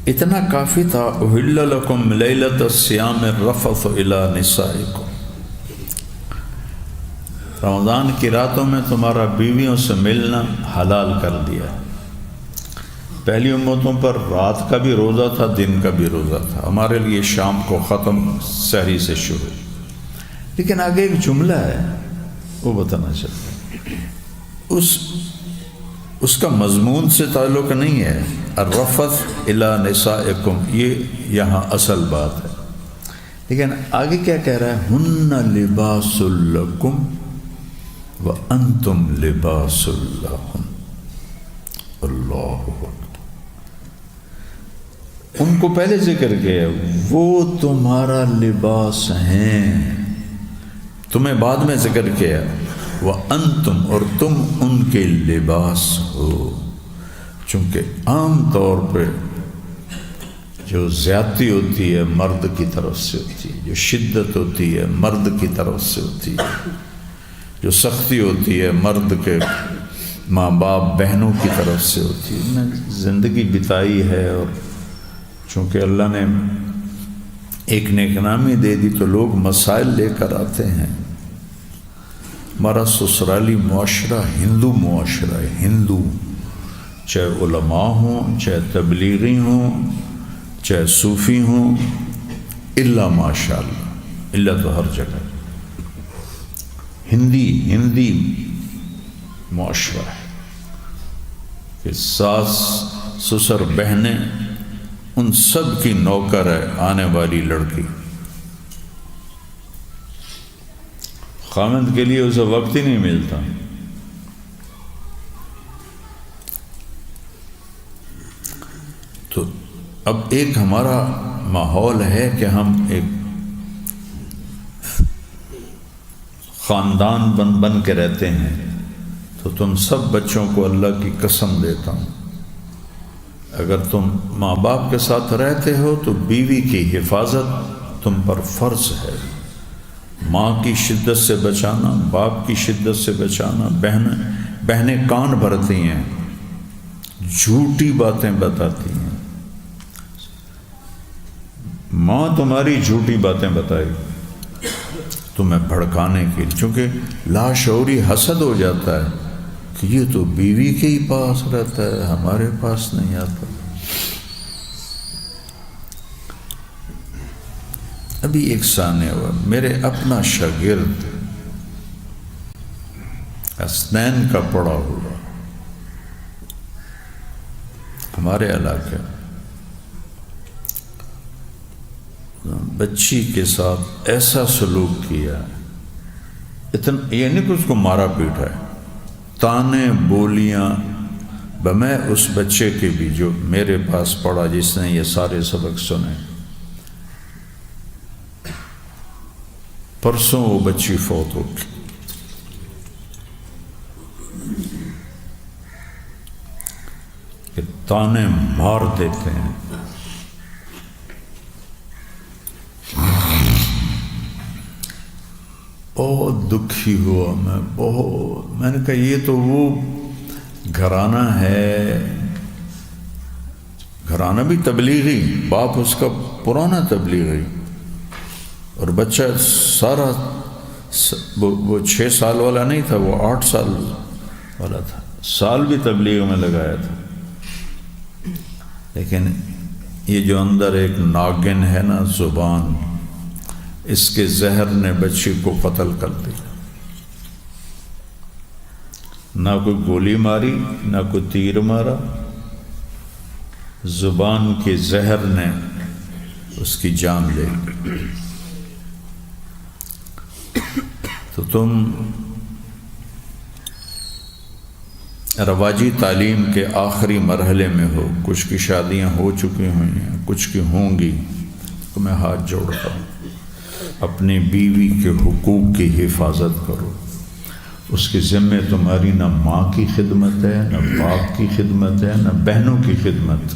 اتنا کافی تھا. احل لکم لیلۃ الصیام الرفث الی نسائکم، رمضان کی راتوں میں تمہارا بیویوں سے ملنا حلال کر دیا. پہلی امتوں پر رات کا بھی روزہ تھا، دن کا بھی روزہ تھا. ہمارے لیے شام کو ختم، سحری سے شروع. لیکن آگے ایک جملہ ہے وہ بتانا چاہتا ہوں، اس کا مضمون سے تعلق نہیں ہے. الرفث الی نسائکم، یہ یہاں اصل بات ہے. لیکن آگے کیا کہہ رہا ہے؟ ہن لباس لکم وانتم لباس لہن. اللہ اکبر. ان کو پہلے ذکر کیا، وہ تمہارا لباس ہیں. تمہیں بعد میں ذکر کیا وانتم، اور تم ان کے لباس ہو. چونکہ عام طور پہ جو زیادتی ہوتی ہے مرد کی طرف سے ہوتی ہے، جو شدت ہوتی ہے مرد کی طرف سے ہوتی ہے، جو سختی ہوتی ہے مرد کے ماں باپ بہنوں کی طرف سے ہوتی ہے. میں زندگی بتائی ہے، اور چونکہ اللہ نے ایک نیک نامی دے دی تو لوگ مسائل لے کر آتے ہیں. ہمارا سسرالی معاشرہ ہندو معاشرہ ہے. ہندو چاہے علماء ہوں، چاہے تبلیغی ہوں، چاہے صوفی ہوں، الا ماشاء اللہ، الا تو ہر جگہ ہندی معاشرہ ہے کہ ساس سسر بہنیں ان سب کی نوکر ہے آنے والی لڑکی. خامند کے لیے اسے وقت ہی نہیں ملتا. تو اب ایک ہمارا ماحول ہے کہ ہم ایک خاندان بن کے رہتے ہیں. تو تم سب بچوں کو اللہ کی قسم دیتا ہوں، اگر تم ماں باپ کے ساتھ رہتے ہو تو بیوی کی حفاظت تم پر فرض ہے. ماں کی شدت سے بچانا، باپ کی شدت سے بچانا. بہنیں کان بھرتی ہیں، جھوٹی باتیں بتاتی ہیں. ماں تمہاری جھوٹی باتیں بتائے تمہیں بھڑکانے کے لیے، چونکہ لاشعوری حسد ہو جاتا ہے کہ یہ تو بیوی کے ہی پاس رہتا ہے، ہمارے پاس نہیں آتا. ابھی ایک سانے ہوا، میرے اپنا شاگرد اسنین کا پڑا ہوا ہمارے علاقے بچی کے ساتھ ایسا سلوک کیا، اتنا یہ نہیں کہ اس کو مارا پیٹا ہے، تانے بولیاں. میں اس بچے کے بھی جو میرے پاس پڑھا، جس نے یہ سارے سبق سنے، پرسوں وہ بچی فوت ہو گئی. کہ تانے مار دیتے ہیں. بہت دکھی ہوا میں، بہت. میں نے کہا یہ تو وہ گھرانہ ہے، گھرانہ بھی تبلیغی، باپ اس کا پرانا تبلیغی، اور بچہ سارا وہ 6 سال والا نہیں تھا، وہ 8 سال والا تھا. سال بھی تبلیغ میں لگایا تھا. لیکن یہ جو اندر ایک ناگن ہے نا، زبان، اس کے زہر نے بچی کو قتل کر دیا. نہ کوئی گولی ماری، نہ کوئی تیر مارا، زبان کے زہر نے اس کی جان لے لی. تو تم رواجی تعلیم کے آخری مرحلے میں ہو، کچھ کی شادیاں ہو چکی ہوئی ہیں، کچھ کی ہوں گی. تو میں ہاتھ جوڑتا ہوں، اپنی بیوی کے حقوق کی حفاظت کرو. اس کے ذمے تمہاری نہ ماں کی خدمت ہے، نہ باپ کی خدمت ہے، نہ بہنوں کی خدمت.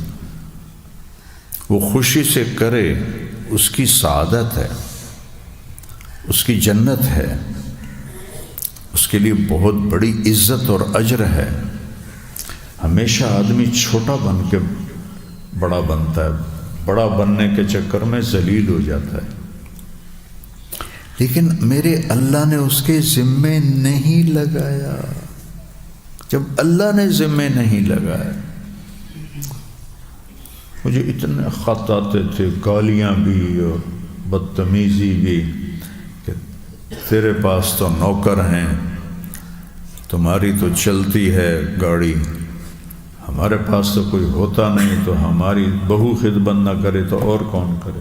وہ خوشی سے کرے، اس کی سعادت ہے، اس کی جنت ہے، اس کے لیے بہت بڑی عزت اور اجر ہے. ہمیشہ آدمی چھوٹا بن کے بڑا بنتا ہے، بڑا بننے کے چکر میں ذلیل ہو جاتا ہے، لیکن میرے اللہ نے اس کے ذمے نہیں لگایا۔ جب اللہ نے ذمے نہیں لگایا، مجھے اتنے خط آتے تھے، گالیاں بھی اور بدتمیزی بھی، کہ تیرے پاس تو نوکر ہیں، تمہاری تو چلتی ہے گاڑی، ہمارے پاس تو کوئی ہوتا نہیں، تو ہماری بہو خدمت نہ کرے تو اور کون کرے؟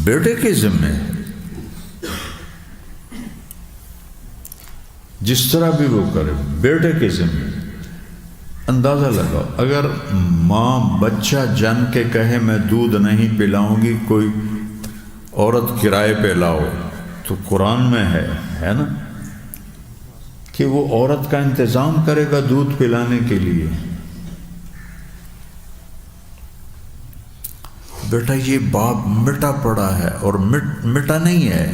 بیٹے کے ذمے ہے، جس طرح بھی وہ کرے بیٹے کے ذمے۔ اندازہ لگاؤ، اگر ماں بچہ جن کے کہے میں دودھ نہیں پلاؤں گی، کوئی عورت کرائے پہ لاؤ، تو قرآن میں ہے نا کہ وہ عورت کا انتظام کرے گا دودھ پلانے کے لیے۔ بیٹا یہ باپ مٹا پڑا ہے، اور مٹا نہیں ہے،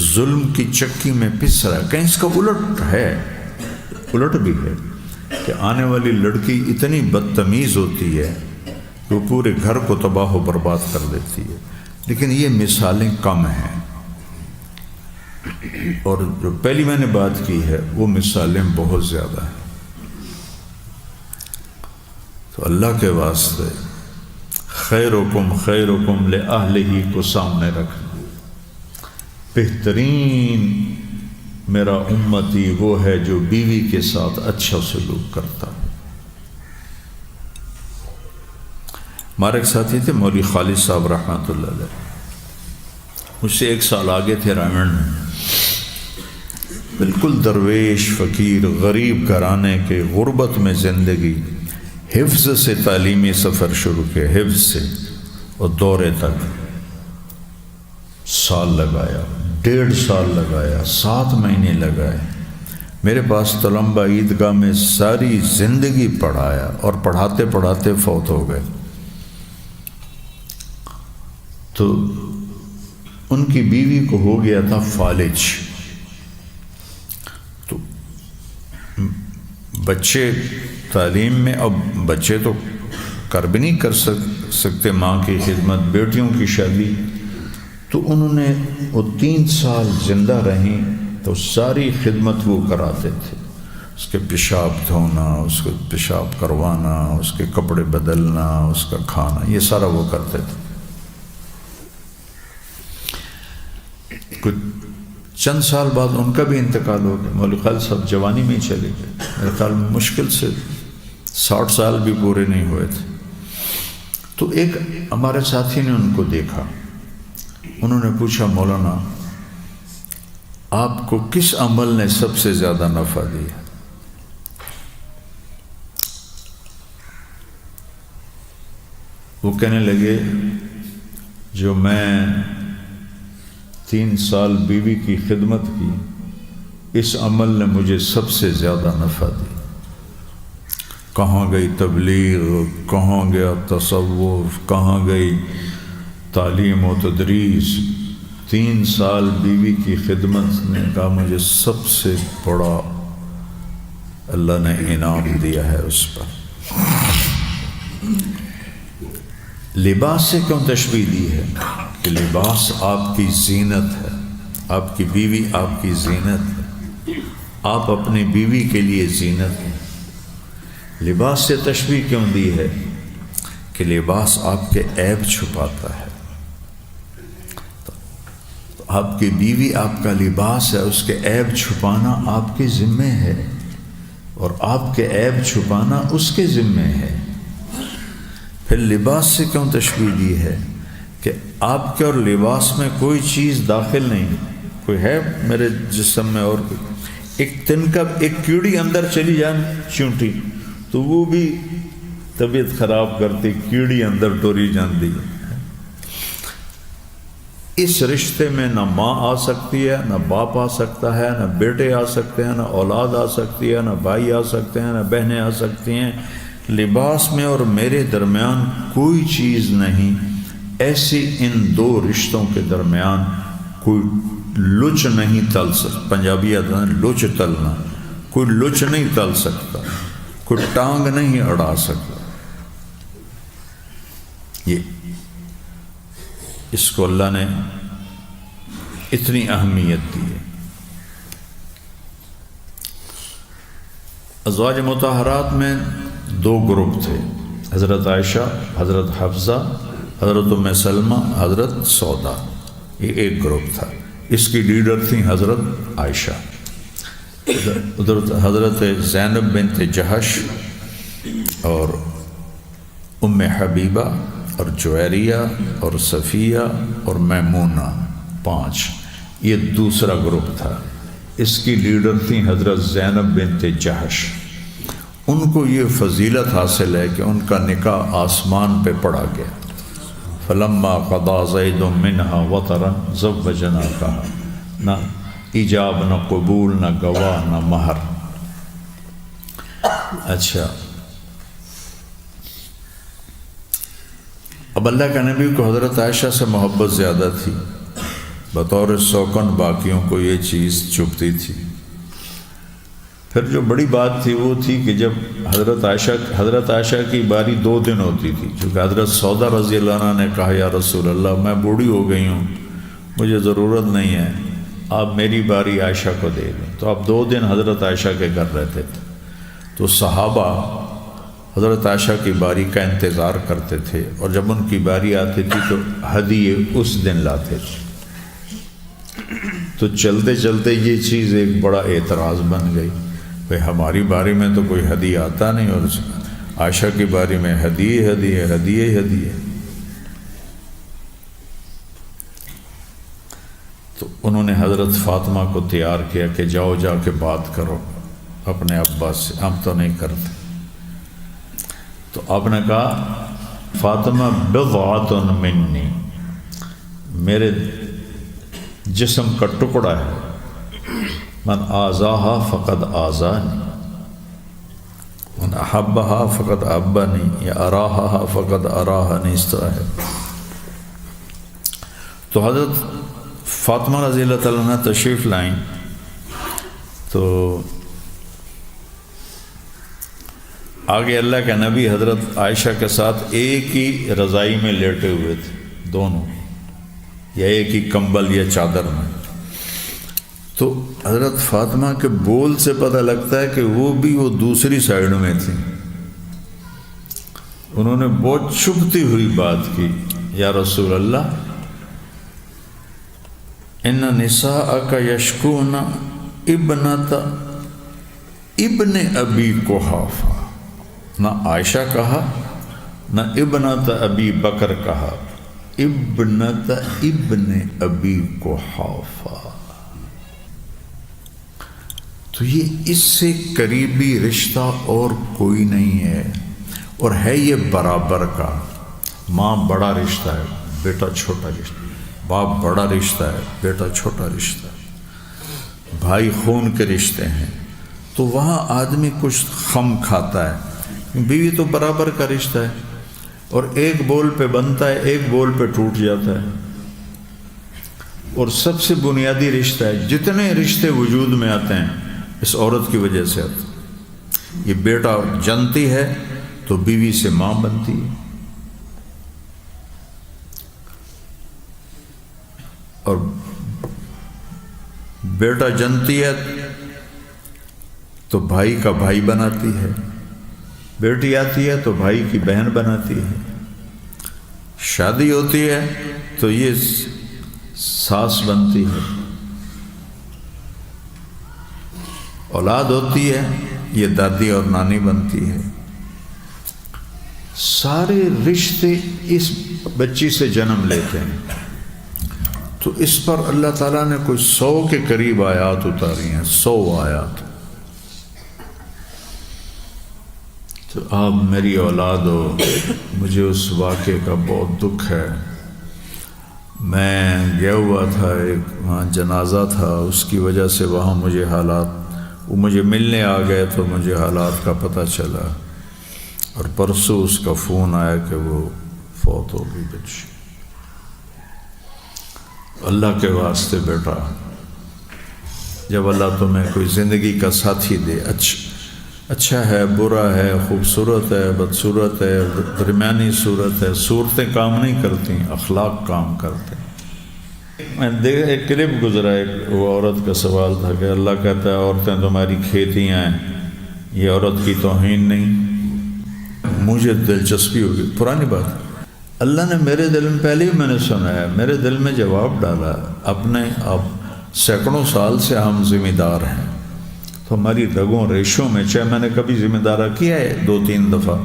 ظلم کی چکی میں پس رہا ہے۔ کہیں اس کا الٹ بھی ہے کہ آنے والی لڑکی اتنی بدتمیز ہوتی ہے کہ وہ پورے گھر کو تباہ و برباد کر دیتی ہے، لیکن یہ مثالیں کم ہیں، اور جو پہلی میں نے بات کی ہے وہ مثالیں بہت زیادہ ہیں۔ تو اللہ کے واسطے خیرکم خیرکم لأہلہ کو سامنے رکھنا۔ بہترین میرا امتی وہ ہے جو بیوی کے ساتھ اچھا سلوک کرتا۔ ہمارے ایک ساتھی تھے مولوی خالد صاحب رحمۃ اللہ علیہ، مجھ سے 1 سال آگے تھے رائمنڈ میں، بالکل درویش فقیر غریب گھرانے کے، غربت میں زندگی، حفظ سے تعلیمی سفر شروع کیا، حفظ سے اور دورے تک سال لگایا، 1.5 سال لگایا، 7 مہینے لگائے، میرے پاس تلمبہ عیدگاہ میں ساری زندگی پڑھایا، اور پڑھاتے پڑھاتے فوت ہو گئے۔ تو ان کی بیوی کو ہو گیا تھا فالج، تو بچے تعلیم میں، اب بچے تو کر بھی نہیں کر سکتے ماں کی خدمت، بیٹیوں کی شادی، تو انہوں نے وہ 3 سال زندہ رہیں تو ساری خدمت وہ کراتے تھے، اس کے پیشاب دھونا، اس کو پیشاب کروانا، اس کے کپڑے بدلنا، اس کا کھانا، یہ سارا وہ کرتے تھے۔ کچھ چند سال بعد ان کا بھی انتقال ہو گیا، مولوی خالد صاحب جوانی میں ہی چلے گئے، میرے خیال میں مشکل سے 60 سال بھی پورے نہیں ہوئے تھے۔ تو ایک ہمارے ساتھی نے ان کو دیکھا، انہوں نے پوچھا مولانا آپ کو کس عمل نے سب سے زیادہ نفع دیا؟ وہ کہنے لگے جو میں 3 سال بیوی کی خدمت کی، اس عمل نے مجھے سب سے زیادہ نفع دی۔ کہاں گئی تبلیغ، کہاں گیا تصوف، کہاں گئی تعلیم و تدریس، 3 سال بیوی کی خدمت نے کہا مجھے سب سے بڑا اللہ نے انعام دیا ہے اس پر۔ لباس سے کیوں تشبیہ دی ہے؟ کہ لباس آپ کی زینت ہے، آپ کی بیوی آپ کی زینت ہے، آپ اپنی بیوی کے لیے زینت ہے۔ لباس سے تشبیہ کیوں دی ہے؟ کہ لباس آپ کے عیب چھپاتا ہے، تو آپ کی بیوی آپ کا لباس ہے، اس کے عیب چھپانا آپ کے ذمے ہے، اور آپ کے عیب چھپانا اس کے ذمے ہے۔ پھر لباس سے کیوں تشبیہ دی ہے؟ کہ آپ کے اور لباس میں کوئی چیز داخل نہیں، کوئی ہے میرے جسم میں اور ایک تنکا، ایک کیڑی اندر چلی جائے چونٹی تو وہ بھی طبیعت خراب کرتی، کیڑی اندر ٹوری جاندی ہے۔ اس رشتے میں نہ ماں آ سکتی ہے، نہ باپ آ سکتا ہے، نہ بیٹے آ سکتے ہیں، نہ اولاد آ سکتی ہے، نہ بھائی آ سکتے ہیں، نہ بہنیں آ سکتی ہیں۔ لباس میں اور میرے درمیان کوئی چیز نہیں ایسی، ان 2 رشتوں کے درمیان کوئی لچ نہیں تل سکتا۔ پنجابی آتا ہے لچ تلنا، کوئی لچ نہیں تل سکتا، کوئی ٹانگ نہیں اڑا سکتا۔ یہ اس کو اللہ نے اتنی اہمیت دی ہے۔ ازواج مطہرات میں دو گروپ تھے، حضرت عائشہ، حضرت حفصہ، حضرت ام سلمہ، حضرت سودا، یہ ایک گروپ تھا۔ اس کی لیڈر تھیں حضرت عائشہ، حضرت زینب بنت جہش اور ام حبیبہ اور جویریہ اور صفیہ اور میمونہ، 5۔ یہ دوسرا گروپ تھا، اس کی لیڈر تھیں حضرت زینب بنت جہش۔ ان کو یہ فضیلت حاصل ہے کہ ان کا نکاح آسمان پہ پڑا گیا۔ فلما قضا زید منها وطرا زوجناکها، نہ ایجاب نہ قبول نہ گواہ نہ مہر۔ اچھا، اب اللہ کا نبی کو حضرت عائشہ سے محبت زیادہ تھی، بطور سوکن باقیوں کو یہ چیز چبھتی تھی۔ پھر جو بڑی بات تھی وہ تھی کہ جب حضرت عائشہ کی باری 2 دن ہوتی تھی، چونکہ حضرت سودا رضی اللہ عنہ نے کہا یا رسول اللہ میں بوڑھی ہو گئی ہوں، مجھے ضرورت نہیں ہے، آپ میری باری عائشہ کو دے دیں، تو آپ 2 دن حضرت عائشہ کے گھر رہتے تھے۔ تو صحابہ حضرت عائشہ کی باری کا انتظار کرتے تھے، اور جب ان کی باری آتی تھی تو ہدیے اس دن لاتے تھے۔ تو چلتے چلتے یہ چیز ایک بڑا اعتراض بن گئی، بھئی ہماری باری میں تو کوئی ہدیہ آتا نہیں، اور عائشہ کی باری میں ہدیے۔ تو انہوں نے حضرت فاطمہ کو تیار کیا کہ جاؤ جا کے بات کرو اپنے ابا سے، ہم تو نہیں کرتے۔ تو آپ نے کہا فاطمہ بضعۃ منی، میرے جسم کا ٹکڑا ہے، من آذاہا فقد آذانی، من احبہا فقد احبنی، یا اراہا فقد اراہنی، اس طرح ہے۔ تو حضرت فاطمہ رضی اللہ تعالیٰ عنہ تشریف لائیں، تو آگے اللہ کے نبی حضرت عائشہ کے ساتھ ایک ہی رضائی میں لیٹے ہوئے تھے دونوں، یا ایک ہی کمبل یا چادر میں۔ تو حضرت فاطمہ کے بول سے پتہ لگتا ہے کہ وہ دوسری سائیڈ میں تھی۔ انہوں نے بہت چبھتی ہوئی بات کی، یا رسول اللہ ان نساءک یشکون ابنت ابن ابی قحافہ، نہ عائشہ کہا نہ ابنت ابی بکر کہا، ابنت ابن ابی قحافہ۔ تو یہ اس سے قریبی رشتہ اور کوئی نہیں ہے، اور ہے یہ برابر کا۔ ماں بڑا رشتہ ہے، بیٹا چھوٹا رشتہ، باپ بڑا رشتہ ہے، بیٹا چھوٹا رشتہ ہے، بھائی خون کے رشتے ہیں۔ تو وہاں آدمی کچھ خم کھاتا ہے، بیوی تو برابر کا رشتہ ہے، اور ایک بول پہ بنتا ہے، ایک بول پہ ٹوٹ جاتا ہے۔ اور سب سے بنیادی رشتہ ہے، جتنے رشتے وجود میں آتے ہیں اس عورت کی وجہ سے آتے ہیں۔ یہ بیٹا جنتی ہے تو بیوی سے ماں بنتی ہے، اور بیٹا جنتی ہے تو بھائی کا بھائی بناتی ہے، بیٹی آتی ہے تو بھائی کی بہن بناتی ہے، شادی ہوتی ہے تو یہ ساس بنتی ہے، اولاد ہوتی ہے یہ دادی اور نانی بنتی ہے۔ سارے رشتے اس بچی سے جنم لیتے ہیں۔ تو اس پر اللہ تعالیٰ نے کوئی 100 کے قریب آیات اتاری ہیں، 100 آیات۔ تو آپ میری اولاد ہو، مجھے اس واقعے کا بہت دکھ ہے۔ میں گیا ہوا تھا، ایک وہاں جنازہ تھا، اس کی وجہ سے وہاں مجھے حالات، وہ مجھے ملنے آ گئے تو مجھے حالات کا پتہ چلا، اور پرسوں اس کا فون آیا کہ وہ فوت ہو گئی بچی۔ اللہ کے واسطے بیٹا، جب اللہ تمہیں کوئی زندگی کا ساتھی دے، اچھا اچھا ہے برا ہے خوبصورت ہے بدصورت ہے درمیانی صورت ہے، صورتیں کام نہیں کرتی، اخلاق کام کرتے ہیں۔ میں ایک کلپ گزرا، ایک وہ عورت کا سوال تھا کہ اللہ کہتا ہے عورتیں تمہاری کھیتیاں ہیں، یہ عورت کی توہین نہیں؟ مجھے دلچسپی ہوگی، پرانی بات، اللہ نے میرے دل میں پہلے ہی میں نے سنا ہے، میرے دل میں جواب ڈالا، اپنے اب سینکڑوں سال سے ہم ذمہ دار ہیں، تو ہماری رگوں ریشوں میں، چاہے میں نے کبھی ذمہ دارہ کیا ہے 2-3 دفعہ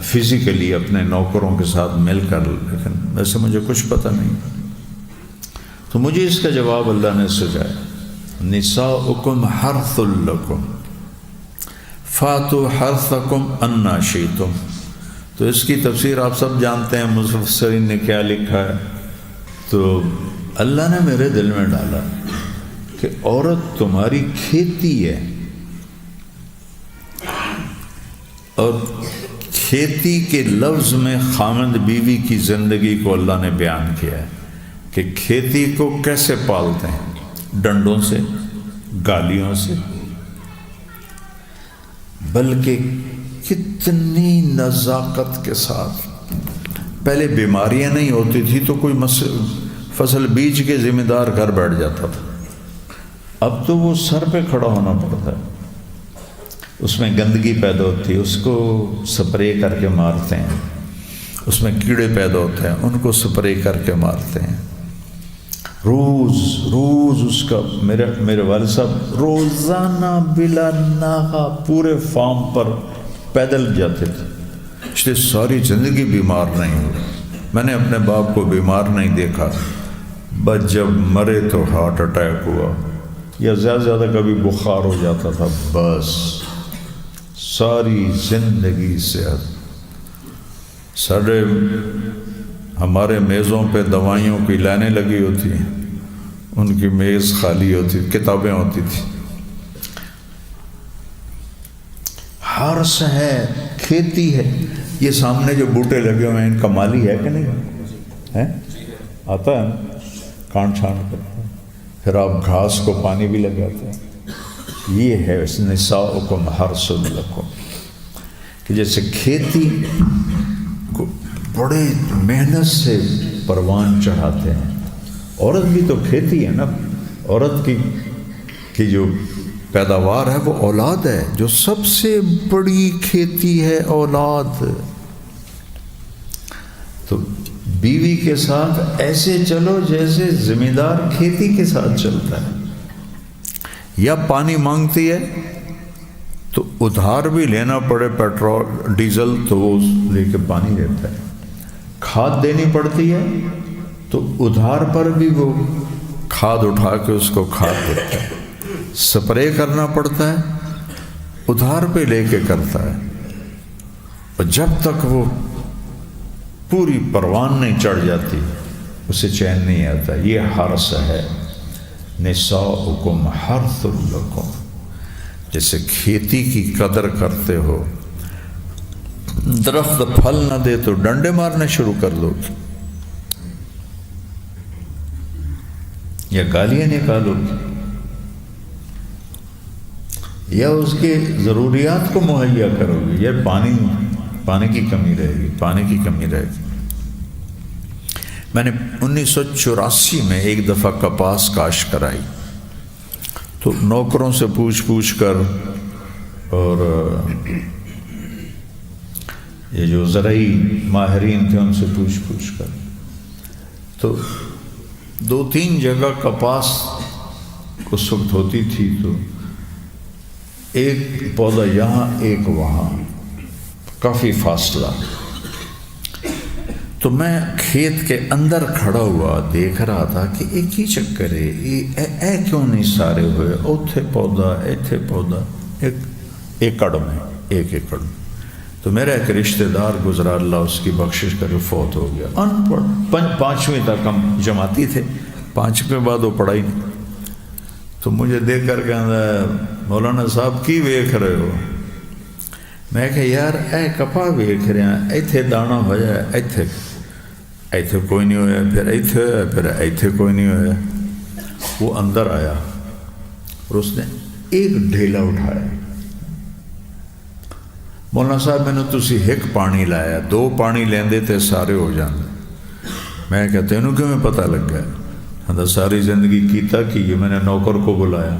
فزیکلی اپنے نوکروں کے ساتھ مل کر، لیکن ویسے مجھے کچھ پتہ نہیں، تو مجھے اس کا جواب اللہ نے سجایا، نساؤکم حرث لکم فاتوا حرثکم انا شئتم۔ تو اس کی تفسیر آپ سب جانتے ہیں، مفسرین نے کیا لکھا ہے، تو اللہ نے میرے دل میں ڈالا کہ عورت تمہاری کھیتی ہے، اور کھیتی کے لفظ میں خامند بیوی کی زندگی کو اللہ نے بیان کیا ہے کہ کھیتی کو کیسے پالتے ہیں، ڈنڈوں سے، گالیوں سے، بلکہ کتنی نزاکت کے ساتھ۔ پہلے بیماریاں نہیں ہوتی تھی تو کوئی فصل بیج کے ذمہ دار گھر بیٹھ جاتا تھا، اب تو وہ سر پہ کھڑا ہونا پڑتا ہے، اس میں گندگی پیدا ہوتی ہے، اس کو سپرے کر کے مارتے ہیں، اس میں کیڑے پیدا ہوتے ہیں، ان کو سپرے کر کے مارتے ہیں، روز اس کا، میرے والد صاحب روزانہ بلا ناغہ پورے فارم پر پیدل جاتے تھے، اس لیے ساری زندگی بیمار نہیں ہوئے۔ میں نے اپنے باپ کو بیمار نہیں دیکھا، بس جب مرے تو ہارٹ اٹیک ہوا یا زیادہ کبھی بخار ہو جاتا تھا، بس ساری زندگی صحت۔ ہمارے میزوں پہ دوائیوں کی لائنیں لگی ہوتی ہیں، ان کی میز خالی ہوتی، کتابیں ہوتی تھی۔ حرث ہے، کھیتی ہے، یہ سامنے جو بوٹے لگے ہوئے ہیں ان کا مالی ہے کہ نہیں ہے؟ آتا ہے نا، کانٹ چھانٹ کرتے ہیں، پھر آپ گھاس کو پانی بھی لگاتے ہیں، یہ ہے نساؤکم حرث لکم، کہ جیسے کھیتی کو بڑے محنت سے پروان چڑھاتے ہیں، عورت بھی تو کھیتی ہے نا، عورت کی جو پیداوار ہے وہ اولاد ہے، جو سب سے بڑی کھیتی ہے اولاد۔ تو بیوی کے ساتھ ایسے چلو جیسے ذمہ دار کھیتی کے ساتھ چلتا ہے، یا پانی مانگتی ہے تو ادھار بھی لینا پڑے، پیٹرول ڈیزل تو وہ لے کے پانی دیتا ہے، کھاد دینی پڑتی ہے تو ادھار پر بھی وہ کھاد اٹھا کے اس کو کھاد دیتا ہے، سپرے کرنا پڑتا ہے ادھار پہ لے کے کرتا ہے، اور جب تک وہ پوری پروان نہیں چڑھ جاتی اسے چین نہیں آتا۔ یہ حرث ہے، نساؤکم حرث لکم، جیسے کھیتی کی قدر کرتے ہو، درخت پھل نہ دے تو ڈنڈے مارنے شروع کر دو گے یا گالیاں نکالو گے، یا اس کے ضروریات کو مہیا کرو گے، یا پانی کی کمی رہے گی۔ میں نے 1984 میں ایک دفعہ کپاس کاشت کرائی، تو نوکروں سے پوچھ کر اور یہ جو زرعی ماہرین تھے ان سے پوچھ کر، تو 2-3 جگہ کپاس اس وقت ہوتی تھی، تو ایک پودا یہاں ایک وہاں، کافی فاصلہ، تو میں کھیت کے اندر کھڑا ہوا دیکھ رہا تھا کہ ایک ہی چکر ہے، اے کیوں نہیں سارے ہوئے، اوتھے پودا ایتھے پودا، ایک ایکڑ میں۔ تو میرا ایک رشتہ دار گزرا، اللہ اس کی بخشش کرے، فوت ہو گیا، ان پڑھ، 5ویں تک ہم جماعتی تھے، 5ویں بعد وہ پڑھائی نہیں۔ تو مجھے دیکھ کر کہنا، مولانا صاحب کی ویکھ رہے ہو؟ میں کہ یار اے کپا ویکھ رہے ہیں، ایتھے دانا ہویا، ایتھے کوئی نہیں ہویا، پھر ایتھے کوئی نہیں ہویا۔ وہ اندر آیا اور اس نے ایک ڈھیلا اٹھایا، مولانا صاحب میں نے تسی ایک پانی لایا، 2 پانی لیندے تے سارے ہو جاندے۔ میں کہا تینوں کیوں میں پتہ لگ گیا؟ ہاں ساری زندگی کیتا کی یہ میں نے نوکر کو بلایا،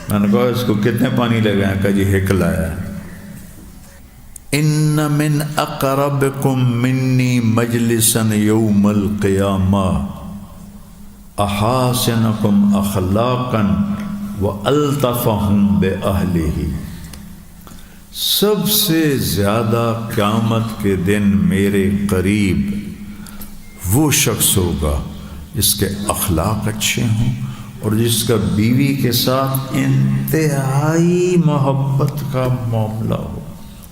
میں نے کہا اس کو کتنے پانی لے گئے؟ کہا جی 1 لایا۔ ان من اقربکم منی مجلسا یوم القیامہ احاسنکم اخلاقا والطفہم بأہلہ، سب سے زیادہ قیامت کے دن میرے قریب وہ شخص ہوگا جس کے اخلاق اچھے ہوں اور جس کا بیوی کے ساتھ انتہائی محبت کا معاملہ ہو،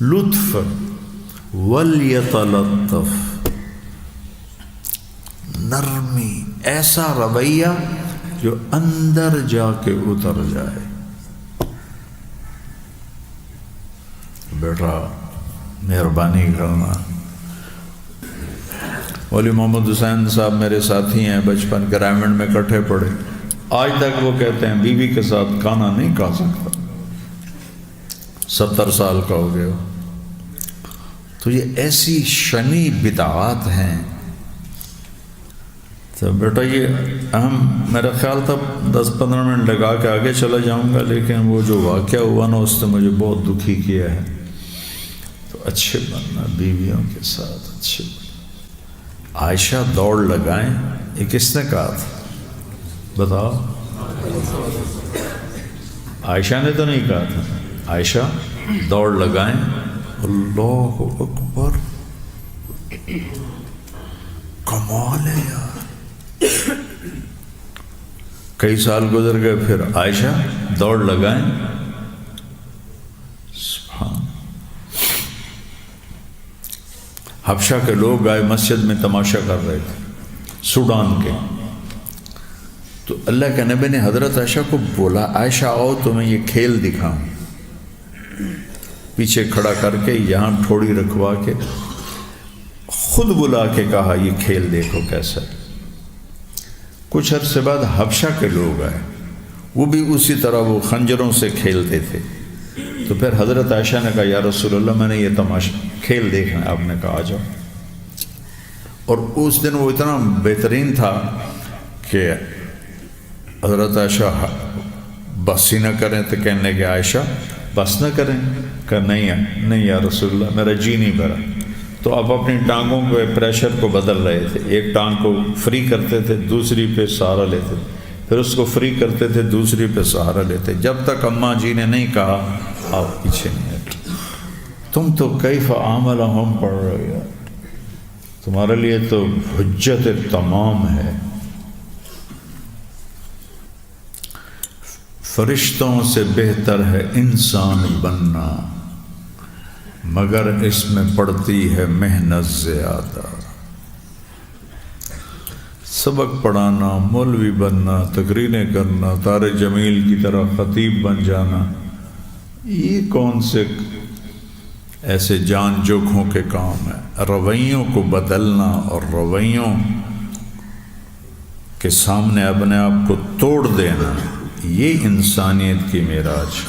لطف ولیتلطف، نرمی، ایسا رویہ جو اندر جا کے اتر جائے۔ بیٹا مہربانی کرنا۔ ولی محمد حسین صاحب میرے ساتھی ہیں، بچپن گرامنڈ میں کٹھے پڑے، آج تک وہ کہتے ہیں بیوی کے ساتھ کھانا نہیں کھا سکتا، 70 سال کا ہو گیا۔ تو یہ ایسی شنی بدعات ہیں۔ تو بیٹا یہ میرا خیال تھا 10-15 منٹ لگا کے آگے چلا جاؤں گا، لیکن وہ جو واقعہ ہوا نا اس نے مجھے بہت دکھی کیا ہے۔ تو اچھے بننا، بیویوں کے ساتھ اچھے بننا۔ عائشہ دوڑ لگائیں، یہ کس نے کہا تھا بتاؤ؟ عائشہ نے تو نہیں کہا تھا، عائشہ دوڑ لگائیں۔ اللہ اکبر، کمال ہے یار۔ کئی سال گزر گئے، پھر عائشہ دوڑ لگائیں۔ سبحان۔ حبشہ کے لوگ آئے، مسجد میں تماشا کر رہے تھے، سوڈان کے۔ تو اللہ کے نبی نے حضرت عائشہ کو بولا، عائشہ آؤ تمہیں یہ کھیل دکھاؤں۔ پیچھے کھڑا کر کے یہاں ٹھوڑی رکھوا کے خود بلا کے کہا یہ کھیل دیکھو کیسا ہے۔ کچھ عرصے بعد حبشہ کے لوگ آئے، وہ بھی اسی طرح وہ خنجروں سے کھیلتے تھے۔ تو پھر حضرت عائشہ نے کہا یا رسول اللہ میں نے یہ تماشا کھیل دیکھنا ہے۔ آپ نے کہا آ جاؤ۔ اور اس دن وہ اتنا بہترین تھا کہ حضرت عائشہ بس ہی نہ کریں تو کہنے کہ عائشہ بس نہ کریں، کہ نہیں یا رسول اللہ میرا جی نہیں بھرا۔ تو آپ اپنی ٹانگوں کے پریشر کو بدل رہے تھے، ایک ٹانگ کو فری کرتے تھے، دوسری پہ سہارا لیتے تھے، پھر اس کو فری کرتے تھے، دوسری پہ سہارا لیتے، جب تک اماں جی نے نہیں کہا آپ پیچھے نہیں ہٹے۔ تم تو کیف عاملہم پڑھ رہے ہو، تمہارے لیے تو حجت تمام ہے۔ فرشتوں سے بہتر ہے انسان بننا، مگر اس میں پڑتی ہے محنت زیادہ۔ سبق پڑھانا، مولوی بننا، تقریریں کرنا، طارق جمیل کی طرح خطیب بن جانا، یہ کون سے ایسے جان جوکھوں کے کام ہے؟ رویوں کو بدلنا اور رویوں کے سامنے اپنے آپ کو توڑ دینا، یہ انسانیت کی معراج۔